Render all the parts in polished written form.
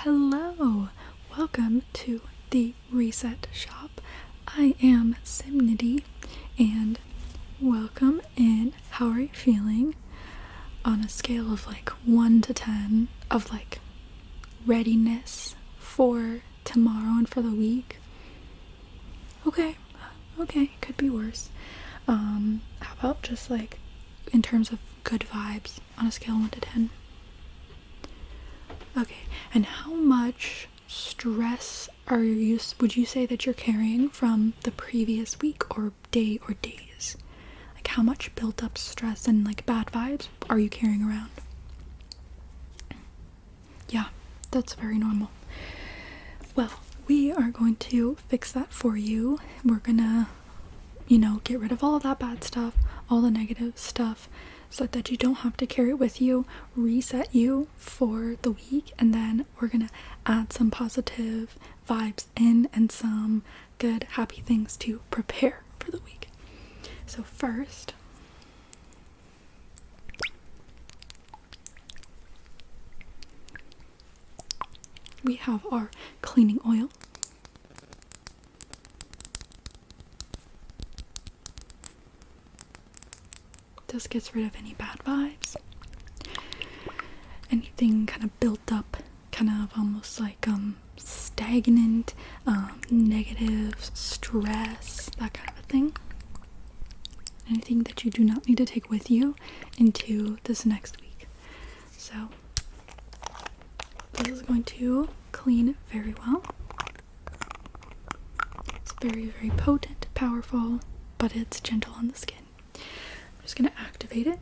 Hello, welcome to the Reset Shop. I am Simnity and welcome in. How are you feeling? On a scale of 1 to 10 of readiness for tomorrow and for the week. Okay, could be worse. How about just in terms of good vibes on a scale of 1 to 10? Okay, and how much stress would you say that you're carrying from the previous week or day or days? How much built up stress and bad vibes are you carrying around? Yeah, that's very normal. Well, we are going to fix that for you. We're gonna, get rid of all of that bad stuff, all the negative stuff, so that you don't have to carry it with you, reset you for the week, and then we're gonna add some positive vibes in and some good, happy things to prepare for the week. So first, we have our cleaning oil. This gets rid of any bad vibes, anything kind of built up, kind of almost stagnant, negative stress, that kind of a thing. Anything that you do not need to take with you into this next week. So this is going to clean very well. It's very, very potent, powerful, but it's gentle on the skin. I'm just gonna activate it.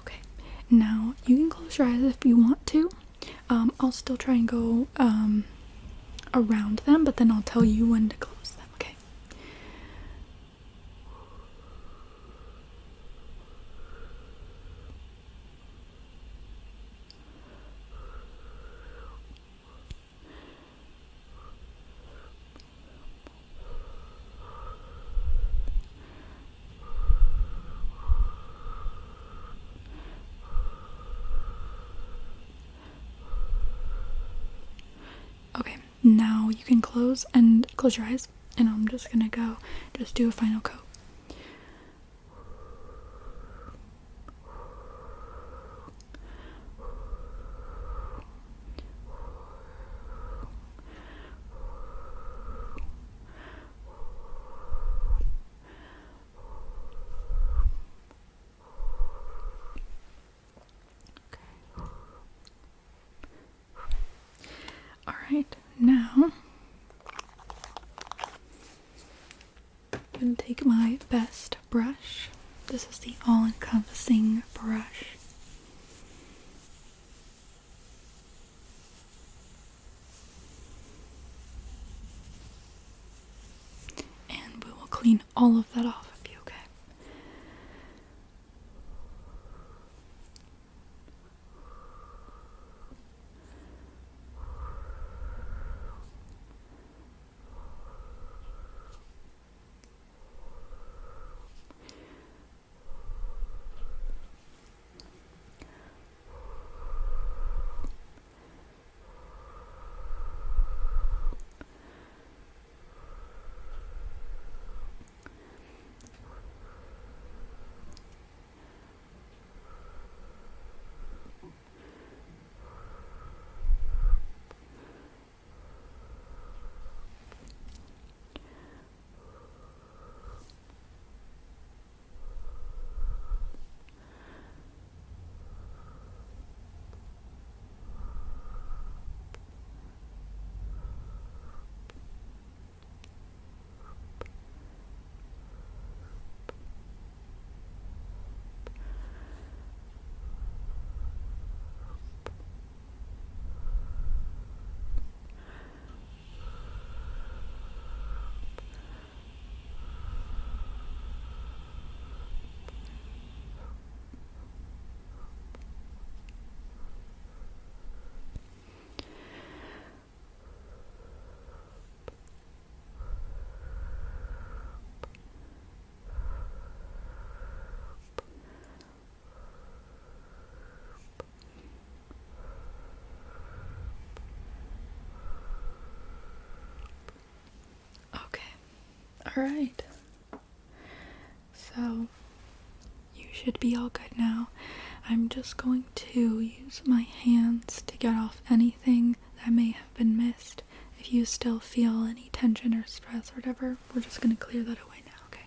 Okay, now you can close your eyes if you want to. I'll still try and go around them, but then I'll tell you when to close them, okay? Okay, now you can close your eyes, and I'm just gonna go do a final coat. Alright, now I'm going to take my best brush. This is the all-encompassing brush. And we will clean all of that off of you, okay? Alright. So, you should be all good now. I'm just going to use my hands to get off anything that may have been missed. If you still feel any tension or stress or whatever, we're just going to clear that away now, okay?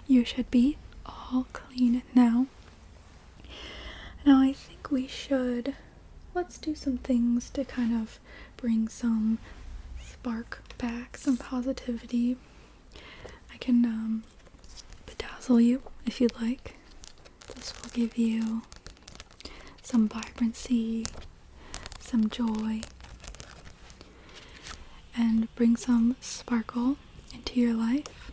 You should be all clean now. Now I think we should, let's do some things to kind of bring some spark back, some positivity. I can bedazzle you if you'd like. This will give you some vibrancy, some joy, and bring some sparkle into your life.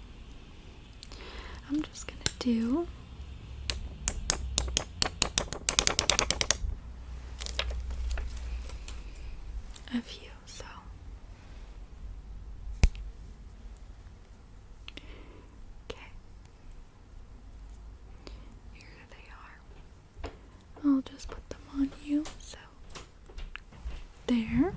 I'm just gonna do a few, so okay, here they are. I'll just put them on you, so there.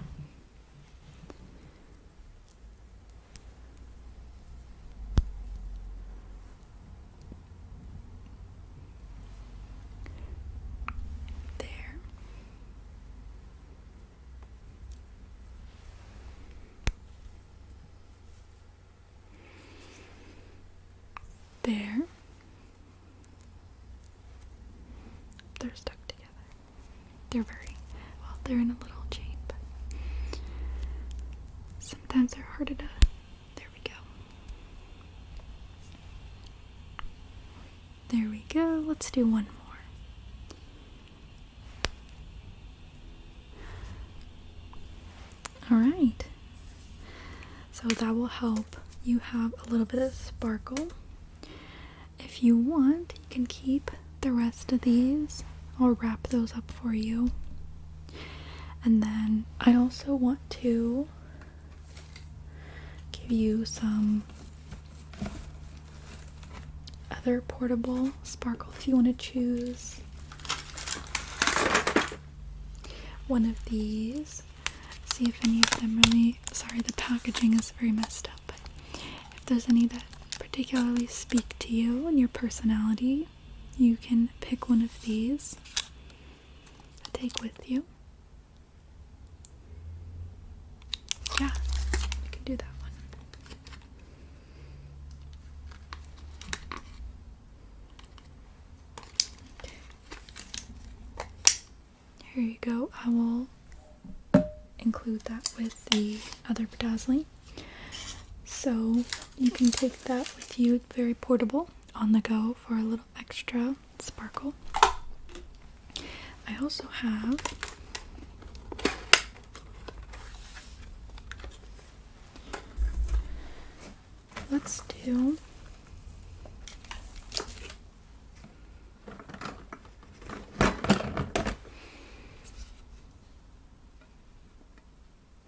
There. They're stuck together. They're very, well, they're in a little chain, but sometimes they're harder to, there we go. There we go. Let's do one more. Alright. So that will help you have a little bit of sparkle. If you want, you can keep the rest of these. I'll wrap those up for you. And then I also want to give you some other portable sparkle if you want to choose one of these. See if any of them really, sorry, the packaging is very messed up, but if there's any that particularly speak to you and your personality, you can pick one of these to take with you. Yeah, you can do that one. Okay. Here you go. I will include that with the other bedazzling. So you can take that with you, very portable, on the go for a little extra sparkle. I also have let's do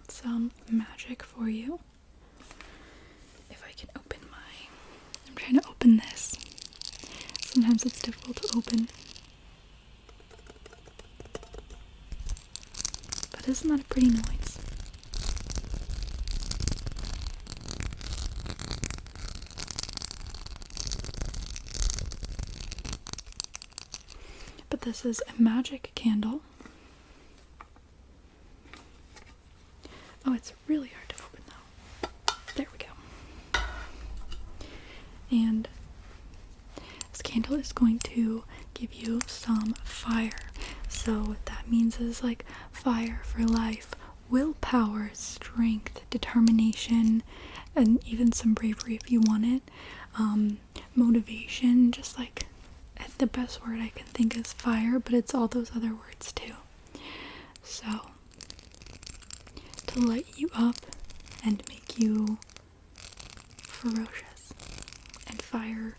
some magic for you. If I can open I'm trying to open this. Sometimes it's difficult to open. But isn't that a pretty noise? that this is a magic candle. Oh, it's really hard to open though. There we go. And this candle is going to give you some fire. So what that means is like fire for life, willpower, strength, determination, and even some bravery if you want it. Motivation, just like the best word I can think is fire, but it's all those other words too. So to light you up and make you ferocious and fire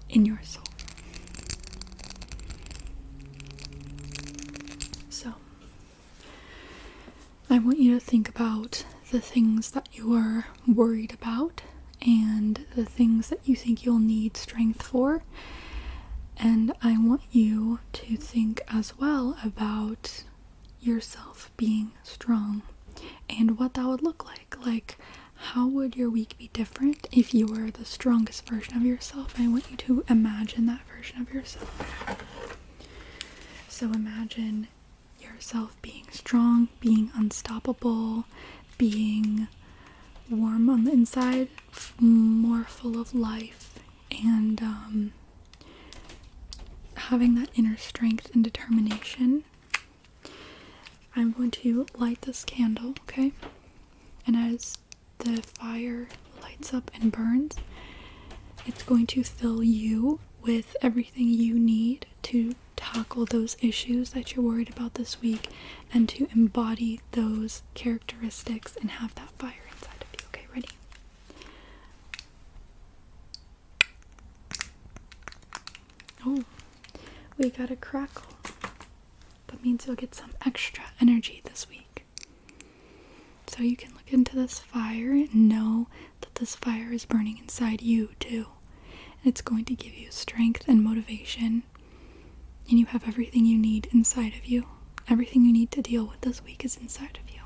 in your soul. So I want you to think about the things that you are worried about and the things that you think you'll need strength for. And I want you to think as well about yourself being strong and what that would look like. Like, how would your week be different if you were the strongest version of yourself? I want you to imagine that version of yourself. So imagine yourself being strong, being unstoppable, being warm on the inside, more full of life, and having that inner strength and determination. I'm going to light this candle, okay? And as the fire lights up and burns, it's going to fill you with everything you need to tackle those issues that you're worried about this week and to embody those characteristics and have that fire inside of you. Okay, ready? Oh, we got a crackle. That means you'll get some extra energy this week. So you can look into this fire and know that this fire is burning inside you too. And it's going to give you strength and motivation. And you have everything you need inside of you. Everything you need to deal with this week is inside of you.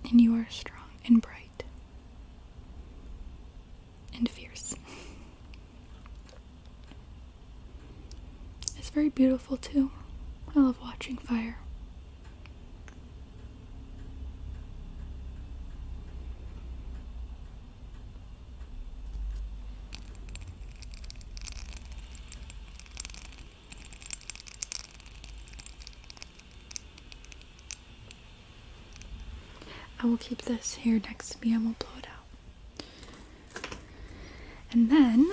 And you are strong and bright and fierce. It's very beautiful too. I love watching fire. I will keep this here next to me and we'll blow it out. And then,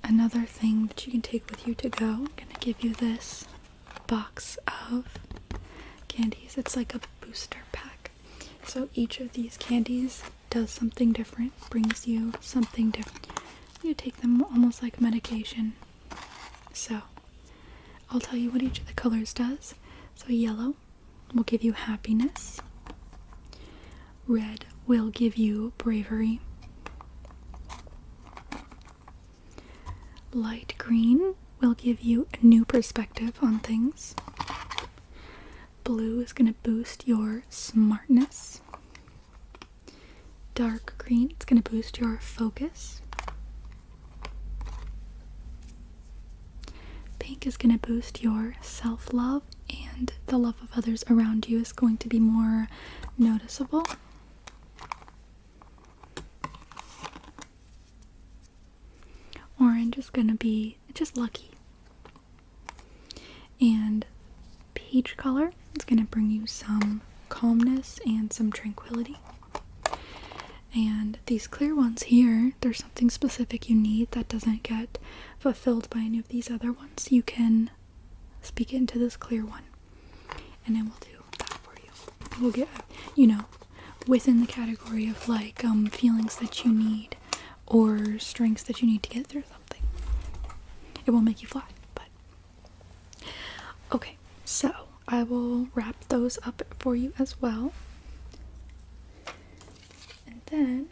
another thing that you can take with you to go, I'm going to give you this box of candies. It's like a booster pack. So each of these candies does something different, brings you something different. You take them almost like medication. So, I'll tell you what each of the colors does. So yellow will give you happiness. Red will give you bravery. Light green will give you a new perspective on things. Blue is going to boost your smartness. Dark green is going to boost your focus. Pink is going to boost your self-love, and the love of others around you is going to be more noticeable. Orange is going to be just lucky. And peach color is going to bring you some calmness and some tranquility. And these clear ones here, there's something specific you need that doesn't get fulfilled by any of these other ones. You can speak into this clear one, and then we'll do that for you. We'll get, within the category of like feelings that you need or strengths that you need to get through something. It won't make you fly, but okay. So I will wrap those up for you as well. And then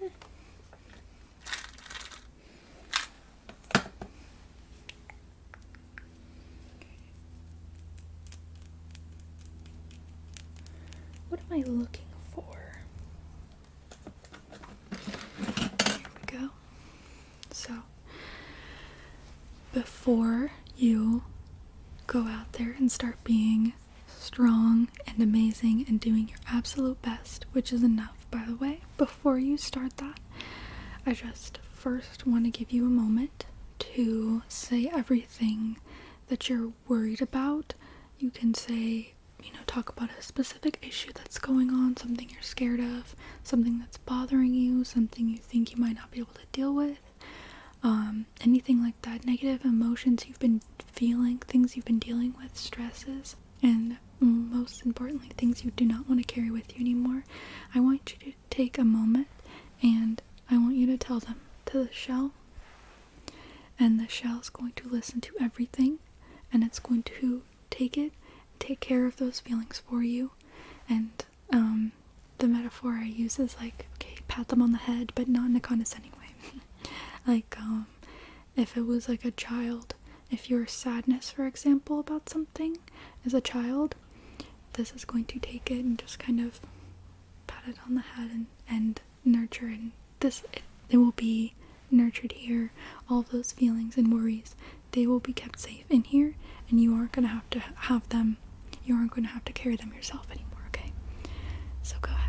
what am I looking for? Here we go. So before you go out there and start being strong and amazing and doing your absolute best, which is enough, by the way, before you start that, I just first want to give you a moment to say everything that you're worried about. You can say, talk about a specific issue that's going on, something you're scared of, something that's bothering you, something you think you might not be able to deal with, anything like that, negative emotions you've been feeling, things you've been dealing with, stresses, and most importantly, things you do not want to carry with you anymore. I want you to take a moment and I want you to tell them to the shell, and the shell is going to listen to everything, and it's going to take care of those feelings for you. And the metaphor I use is like, okay, pat them on the head, but not in a condescending way. Like, if it was like a child, if your sadness, for example, about something as a child, this is going to take it and just kind of pat it on the head and nurture it. And it will be nurtured here. All of those feelings and worries, they will be kept safe in here, and you aren't going to have to have them, you aren't going to have to carry them yourself anymore, okay? So go ahead.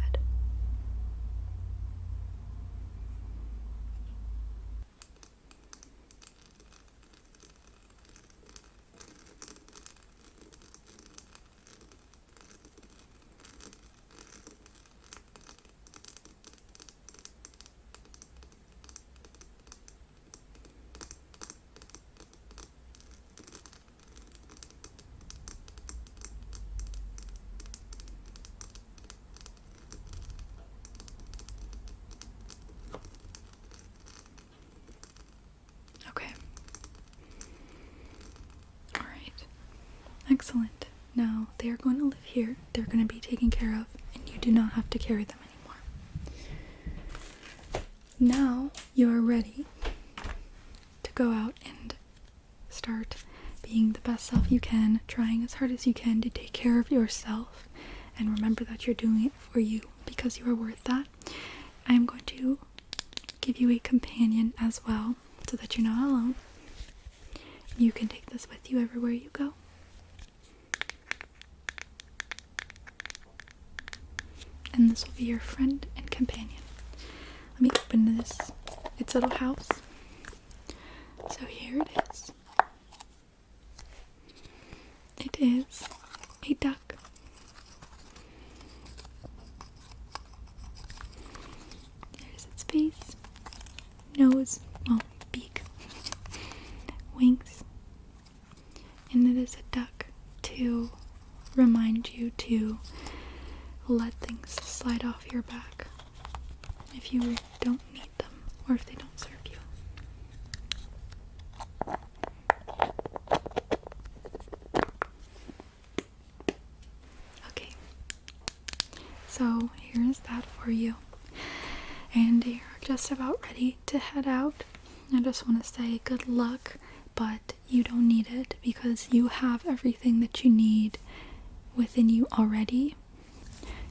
Okay. Alright. Excellent. Now, they are going to live here. They're going to be taken care of, and you do not have to carry them anymore. Now, you are ready to go out and start being the best self you can, trying as hard as you can to take care of yourself, and remember that you're doing it for you because you are worth that. I am going to give you a companion as well, so that you're not alone. You can take this with you everywhere you go. And this will be your friend and companion. Let me open its little house. So here it is. It is a duck. There's its face, nose, beak, wings, and it is a duck to remind you to let things slide off your back if you don't need them or if they don't serve you. Okay, so here is that for you, and you're just about ready to head out. I just want to say good luck, but you don't need it because you have everything that you need within you already.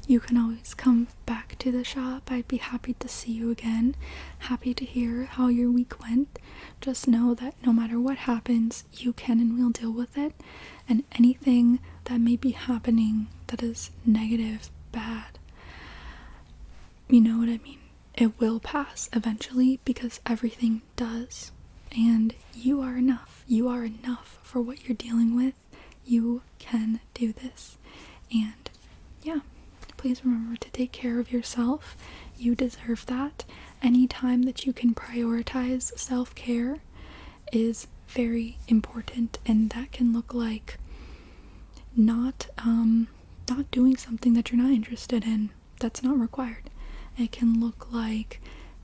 You can always come back to the shop. I'd be happy to see you again. Happy to hear how your week went. Just know that no matter what happens, you can and will deal with it. And anything that may be happening that is negative, bad, you know what I mean? It will pass eventually because everything does. And you are enough. You are enough for what you're dealing with. You can do this. And yeah, please remember to take care of yourself. You deserve that. Any time that you can prioritize self-care is very important, and that can look like not doing something that you're not interested in. That's not required. It can look like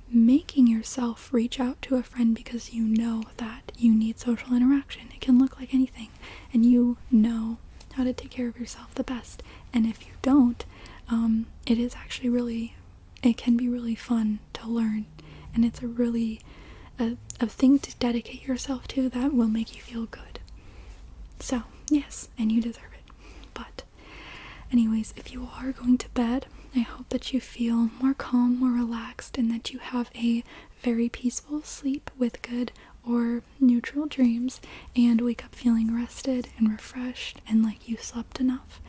making yourself reach out to a friend because you know that you need social interaction. It can look like anything, and you know how to take care of yourself the best. And if you don't, it is actually it can be really fun to learn, and it's a thing to dedicate yourself to that will make you feel good. So yes, and you deserve it. But anyways, if you are going to bed, I hope that you feel more calm, more relaxed, and that you have a very peaceful sleep with good or neutral dreams and wake up feeling rested and refreshed and like you slept enough.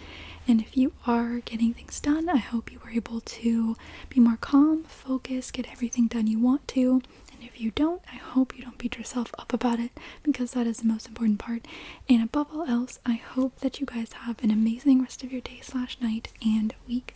And if you are getting things done, I hope you were able to be more calm, focus, get everything done you want to. And if you don't, I hope you don't beat yourself up about it, because that is the most important part. And above all else, I hope that you guys have an amazing rest of your day/night and week.